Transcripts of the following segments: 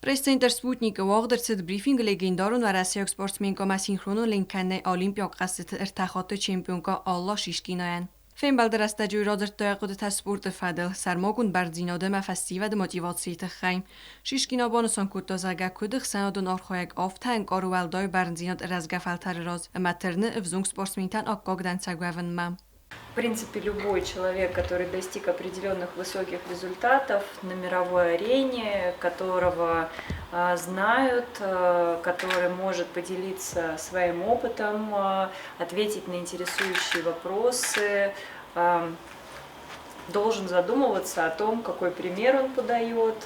Пресс-центр «Спутник» уағдырцыд брифинг легендарун ва Россияк спортсменка асинхронун ленканне Олимпиак қасыты артахаты чемпионка Алла Шишкинаян. Фен балдыраста жуйрадыр тойқуды спорт фадыл, сармогун бардзинады мафастивады мотивацията хайм. Шишкина бонусан кутазага кудых санадун архояг афтан каруалдай бардзинад разгафалтар раз, матерны взунг спортсментан аккагдан цагваван мам. В принципе, любой человек, который достиг определенных высоких результатов на мировой арене, которого знают, который может поделиться своим опытом, ответить на интересующие вопросы, должен задумываться о том, какой пример он подает,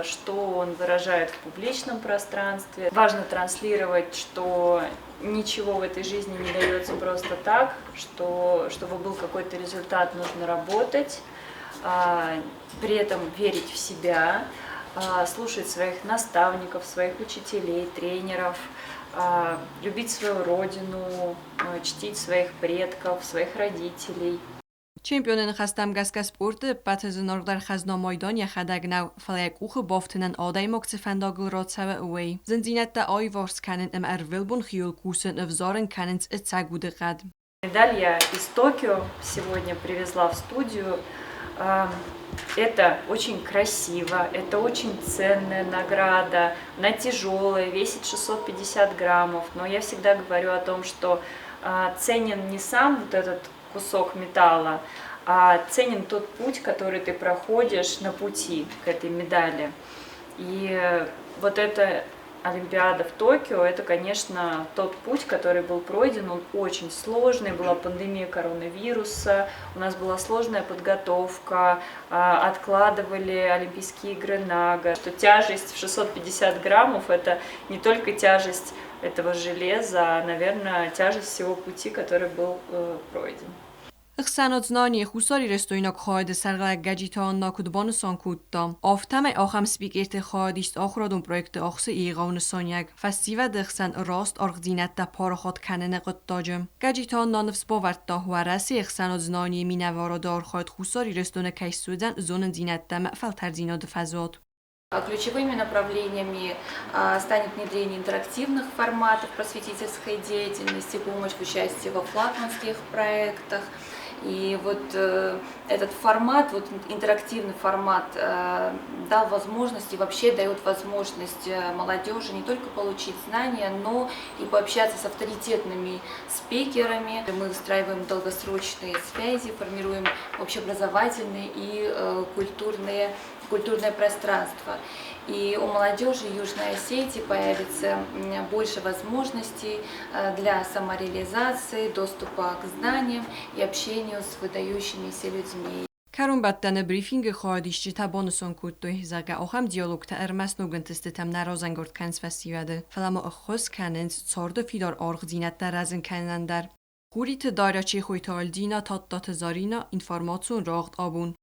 что он выражает в публичном пространстве. Важно транслировать, что ничего в этой жизни не дается просто так, что чтобы был какой-то результат, нужно работать, при этом верить в себя, слушать своих наставников, своих учителей, тренеров, любить свою родину, чтить своих предков, своих родителей. Чемпионын хастам гаска спорты патезунордар хазна майдан яхадагнау фалек ухы бофтenen adаймок цефандагл рацаве уэй. Зензинетта айварс канен эрвилбун хиул кусен эвзарен каненц эцагуды гад. Медаль я из Токио сегодня привезла в студию. Это очень красиво, это очень ценная награда, она тяжелая, весит 650 граммов, но я всегда говорю о том, что ценен не сам вот этот кусок металла, а ценен тот путь, который ты проходишь на пути к этой медали. И вот эта Олимпиада в Токио, это, конечно, тот путь, который был пройден, он очень сложный, была пандемия коронавируса, у нас была сложная подготовка, откладывали Олимпийские игры на год. Что тяжесть в 650 граммов, это не только тяжесть этого железа, а, наверное, тяжесть всего пути, который был пройден. Хсанот знание хусари рестойнак خواهد سرگلک گجیتان ناکود بانسان کود دام. آفتمه آخم سپیکرت خواهدیست آخرادون پرویکت آخس ایغان سانیگ. فستیو دخسن راست آرغزینت دا پارخات کنن قد داجم. گجیتان نانفس باورد دا و رسی خسانات znание минавара دار خواهد خساری رستونه کش سودن زونن زینت دا مقفل ترزینات фазот. Ключевыми направлениями станет внедрение интерактивных форматов просветительской деятельности, помощь в участии во флагманских проектах. И вот этот формат, вот интерактивный формат дал возможность и вообще дает возможность молодежи не только получить знания, но и пообщаться с авторитетными спикерами. Мы выстраиваем долгосрочные связи, формируем общеобразовательные и культурное пространство. И у молодежи Южной Осетии появится больше возможностей для самореализации, доступа к знаниям и общению с выдающимися людьми. Карун баттан брифинг خواهدیشتی تبانسان کود دوی زگه آخم دیالوگ تا ارمس نوگن تستم نرازنگرد کنس فستیواده فلما اخوز کننز چارد فیدار آرغ زینت در رزن کنن در خوریت دایره چی خوی تال دینا تات دات زارینا اینفارماتون راغد آبون